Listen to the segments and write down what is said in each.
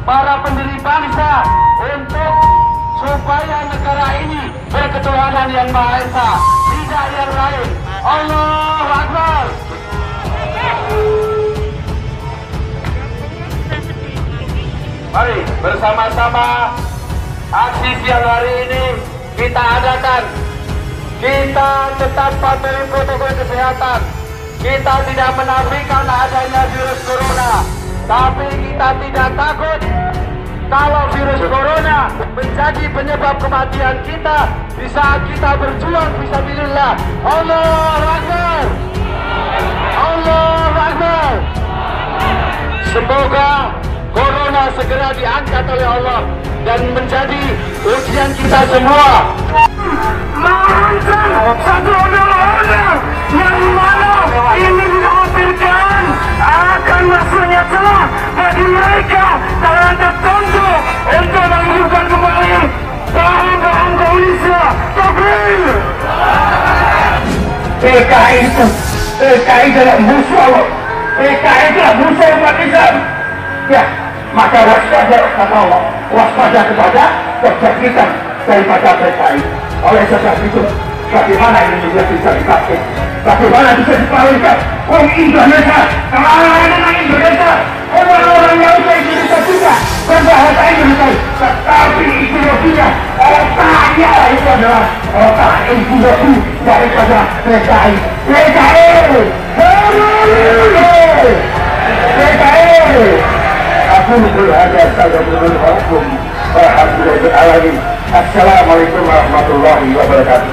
para pendiri bangsa untuk supaya negara ini berketuhanan yang Maha Esa, tidak yang lain. Allahu Akbar. Mari bersama-sama aksi siang hari ini kita adakan. Kita tetap patuhi protokol kesehatan. Kita tidak menafikan adanya virus corona, tapi kita tidak takut kalau virus corona menjadi penyebab kematian kita di saat kita berjuang fisabilillah. Allahu Akbar. Allahu Akbar. Semoga corona segera diangkat oleh Allah dan menjadi ujian kita semua. Merancang satu undang-undang yang mana ini dikhawatirkan akan masuknya celah bagi mereka dalam tertentu untuk menghidupkan kembali bahan-bahan komunisme. Takbir! PKI itu, PKI adalah musuh Allah. PKI adalah musuh umat Islam. Ya, maka waspada kata Allah, waspada kepada kesakitan daripada PKI. Oleh sebab itu, bagaimana ini bisa dipakai? Bagaimana bisa dipalingkan? Indonesia, dengan Indonesia, orang-orang yang Indonesia juga berbahasa Indonesia, tetapi ideologinya, otaknya itu adalah otak ideologi daripada PKI. PKI, PKI. Aku berada pada menurut hukum. Alhamdulillah. Assalamualaikum warahmatullahi wabarakatuh.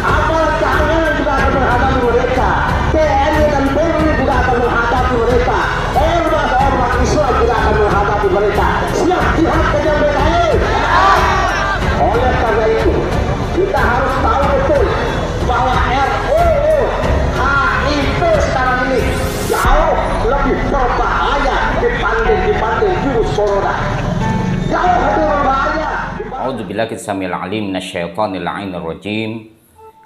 Aparat keamanan juga akan menghadapi mereka. TNI dan Polri juga akan menghadapi mereka. Ormas Islam juga akan menghadapi mereka. Siap jihad dengan PKI. Oleh karena itu, kita harus tahu betul bahwa RUU HIP sekarang ini jauh lebih berbahaya dibanding virus corona. Jauh lebih berbahaya. A'udzubillahi samil alim minasyaitonir rajim.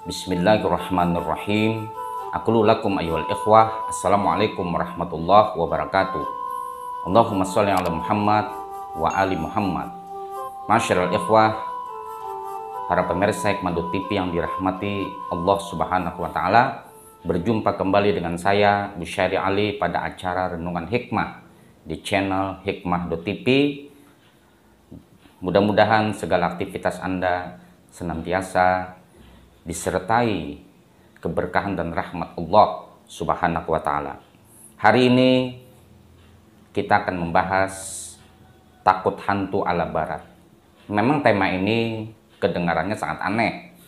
Bismillahirrahmanirrahim. Aqulu lakum ayyuhal ikhwah, assalamualaikum warahmatullahi wabarakatuh. Allahumma sholli ala Muhammad wa ali Muhammad. Masyarul ikhwah, para pemirsa Hikmah TV yang dirahmati Allah Subhanahu wa taala, berjumpa kembali dengan saya Busyari Ali pada acara Renungan Hikmah di channel Hikmah TV. Mudah-mudahan segala aktivitas Anda senantiasa disertai keberkahan dan rahmat Allah Subhanahu wa taala. Hari ini kita akan membahas takut hantu ala barat. Memang tema ini kedengarannya sangat aneh.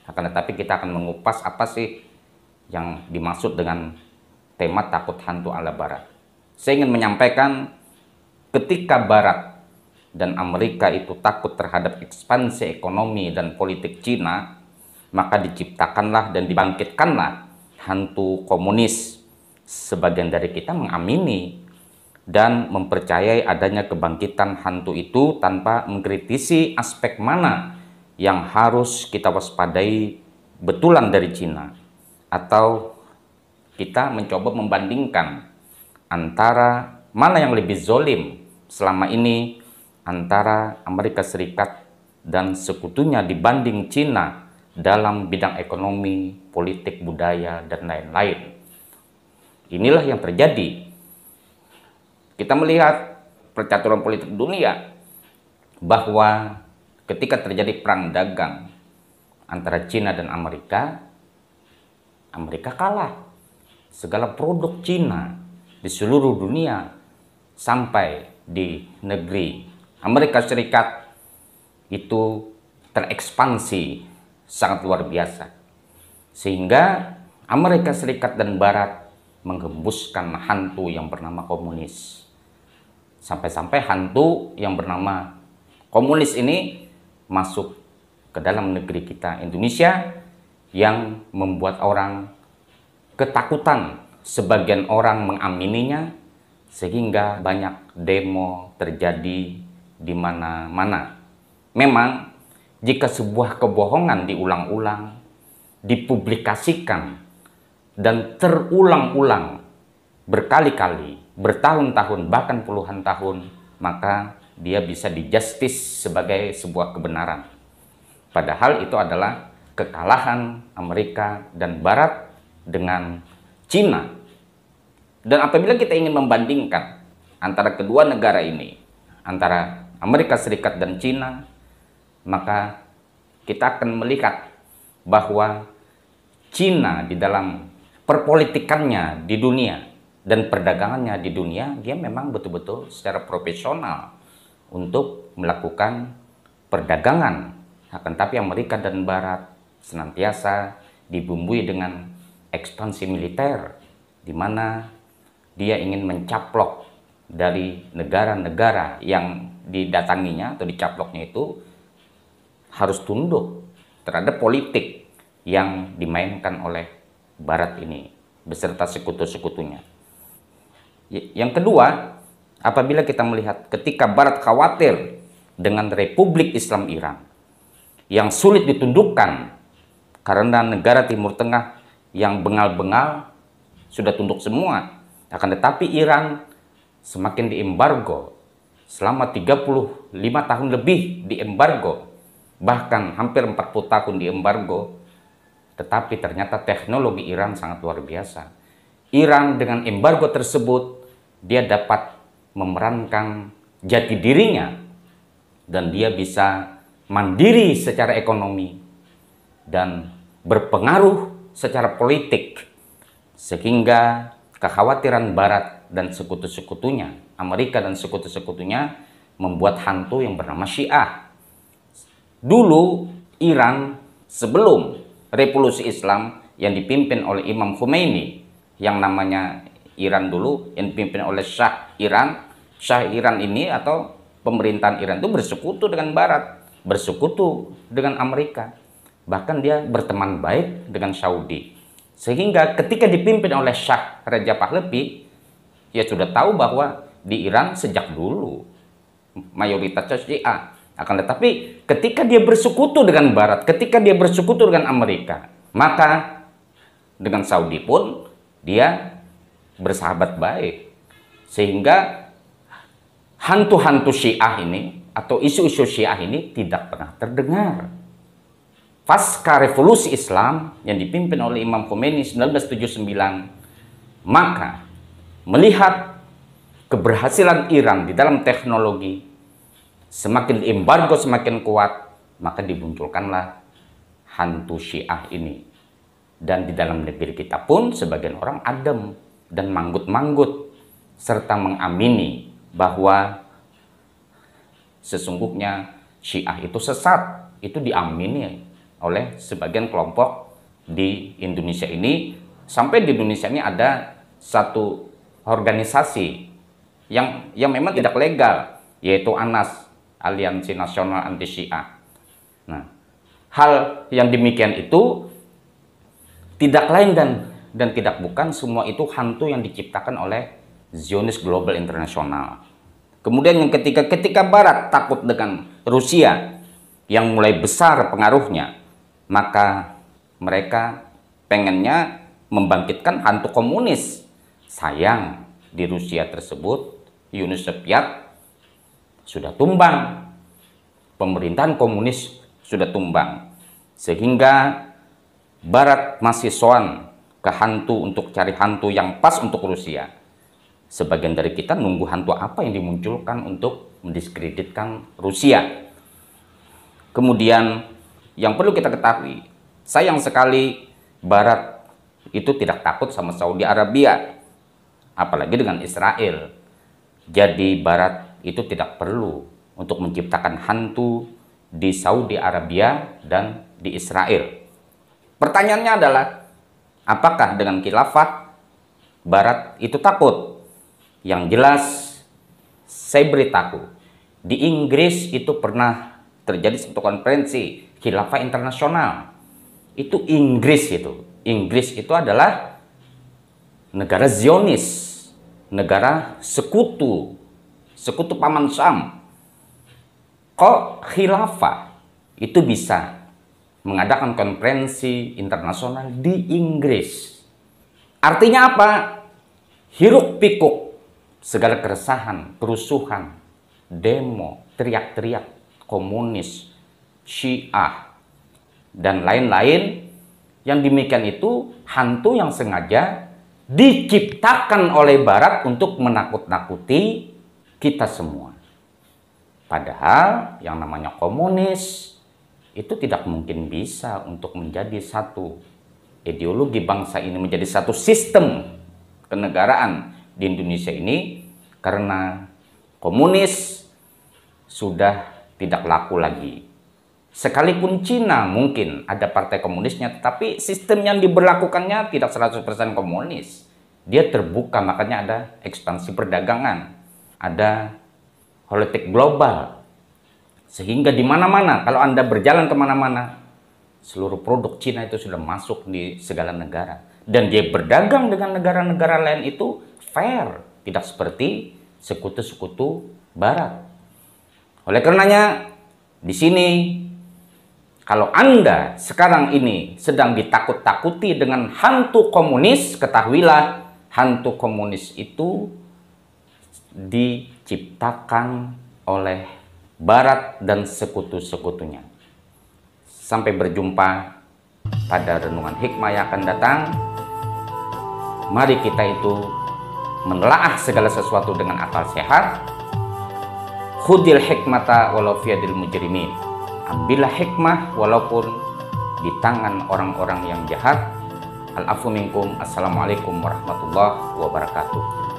Akan tetapi kita akan mengupas apa sih yang dimaksud dengan tema takut hantu ala barat. Saya ingin menyampaikan ketika barat dan Amerika itu takut terhadap ekspansi ekonomi dan politik Cina, maka diciptakanlah dan dibangkitkanlah hantu komunis. Sebagian dari kita mengamini dan mempercayai adanya kebangkitan hantu itu tanpa mengkritisi aspek mana yang harus kita waspadai betulan dari Cina, atau kita mencoba membandingkan antara mana yang lebih zolim selama ini antara Amerika Serikat dan sekutunya dibanding Cina dalam bidang ekonomi, politik, budaya, dan lain-lain. Inilah yang terjadi. Kita melihat percaturan politik dunia bahwa ketika terjadi perang dagang antara Cina dan Amerika, Amerika kalah. Segala produk Cina di seluruh dunia sampai di negeri Amerika Serikat itu terekspansi sangat luar biasa, sehingga Amerika Serikat dan Barat menghembuskan hantu yang bernama komunis. Sampai-sampai hantu yang bernama komunis ini masuk ke dalam negeri kita Indonesia, yang membuat orang ketakutan. Sebagian orang mengamininya, sehingga banyak demo terjadi di mana-mana. Memang jika sebuah kebohongan diulang-ulang, dipublikasikan, dan terulang-ulang berkali-kali, bertahun-tahun, bahkan puluhan tahun, maka dia bisa di-justice sebagai sebuah kebenaran. Padahal itu adalah kekalahan Amerika dan Barat dengan Cina. Dan apabila kita ingin membandingkan antara kedua negara ini, antara Amerika Serikat dan Cina, maka kita akan melihat bahwa Cina di dalam perpolitikannya di dunia dan perdagangannya di dunia, dia memang betul-betul secara profesional untuk melakukan perdagangan. Akan tapi Amerika dan Barat senantiasa dibumbui dengan ekspansi militer, di mana dia ingin mencaplok dari negara-negara yang didatanginya atau dicaploknya itu harus tunduk terhadap politik yang dimainkan oleh Barat ini beserta sekutu-sekutunya. Yang kedua, apabila kita melihat ketika Barat khawatir dengan Republik Islam Iran yang sulit ditundukkan karena negara Timur Tengah yang bengal-bengal sudah tunduk semua, akan tetapi Iran semakin diembargo selama 35 tahun lebih diembargo, bahkan hampir 40 tahun diembargo, tetapi ternyata teknologi Iran sangat luar biasa. Iran dengan embargo tersebut dia dapat memerankan jati dirinya dan dia bisa mandiri secara ekonomi dan berpengaruh secara politik, sehingga kekhawatiran Barat dan sekutu-sekutunya, Amerika dan sekutu-sekutunya, membuat hantu yang bernama Syiah. Dulu Iran sebelum revolusi Islam yang dipimpin oleh Imam Khomeini, yang namanya Iran dulu yang dipimpin oleh Shah Iran. Shah Iran ini atau pemerintahan Iran itu bersekutu dengan Barat, bersekutu dengan Amerika, bahkan dia berteman baik dengan Saudi. Sehingga ketika dipimpin oleh Shah Raja Pahlavi, ya sudah tahu bahwa di Iran sejak dulu mayoritasnya Syiah. Akan tetapi ketika dia bersekutu dengan Barat, ketika dia bersekutu dengan Amerika, maka dengan Saudi pun dia bersahabat baik. Sehingga hantu-hantu Syiah ini atau isu-isu Syiah ini tidak pernah terdengar. Pasca revolusi Islam yang dipimpin oleh Imam Khomeini 1979, maka melihat keberhasilan Iran di dalam teknologi, semakin embargo semakin kuat, maka dimunculkanlah hantu Syiah ini. Dan di dalam negeri kita pun sebagian orang adem dan manggut-manggut serta mengamini bahwa sesungguhnya Syiah itu sesat. Itu diamini oleh sebagian kelompok di Indonesia ini. Sampai di Indonesia ini ada satu organisasi yang memang tidak legal, yaitu ANAS, Aliansi Nasional Anti Syiah. Nah, hal yang demikian itu tidak lain dan tidak bukan, semua itu hantu yang diciptakan oleh Zionis Global Internasional. Kemudian yang ketika Barat takut dengan Rusia yang mulai besar pengaruhnya, maka mereka pengennya membangkitkan hantu komunis. Sayang, di Rusia tersebut Uni Soviet sudah tumbang, pemerintahan komunis sudah tumbang, sehingga Barat masih soan ke hantu untuk cari hantu yang pas untuk Rusia. Sebagian dari kita nunggu hantu apa yang dimunculkan untuk mendiskreditkan Rusia. Kemudian yang perlu kita ketahui, sayang sekali Barat itu tidak takut sama Saudi Arabia, apalagi dengan Israel. Jadi Barat itu tidak perlu untuk menciptakan hantu di Saudi Arabia dan di Israel. Pertanyaannya adalah, apakah dengan khilafah Barat itu takut? Yang jelas, saya beritahu, di Inggris itu pernah terjadi satu konferensi khilafah internasional. Itu Inggris itu adalah negara Zionis, negara sekutu Paman Sam. Kok khilafah itu bisa mengadakan konferensi internasional di Inggris? Artinya apa? Hiruk pikuk segala keresahan, kerusuhan demo, teriak-teriak, komunis, Syiah, dan lain-lain. Yang demikian itu hantu yang sengaja diciptakan oleh Barat untuk menakut-nakuti kita semua. Padahal yang namanya komunis itu tidak mungkin bisa untuk menjadi satu ideologi bangsa ini, menjadi satu sistem kenegaraan di Indonesia ini, karena komunis sudah tidak laku lagi. Sekalipun Cina mungkin ada partai komunisnya, tetapi sistem yang diberlakukannya tidak 100% komunis. Dia terbuka, makanya ada ekspansi perdagangan, ada politik global. Sehingga di mana-mana, kalau Anda berjalan kemana-mana, seluruh produk Cina itu sudah masuk di segala negara. Dan dia berdagang dengan negara-negara lain itu fair, tidak seperti sekutu-sekutu Barat. Oleh karenanya, di sini kalau Anda sekarang ini sedang ditakut-takuti dengan hantu komunis, ketahuilah hantu komunis itu diciptakan oleh Barat dan sekutu-sekutunya. Sampai berjumpa pada renungan hikmah yang akan datang. Mari kita itu menelaah segala sesuatu dengan akal sehat. Khudil hikmata walau fiyadil mujrimin. Ambillah hikmah walaupun di tangan orang-orang yang jahat. Al-afu minkum. Assalamualaikum warahmatullahi wabarakatuh.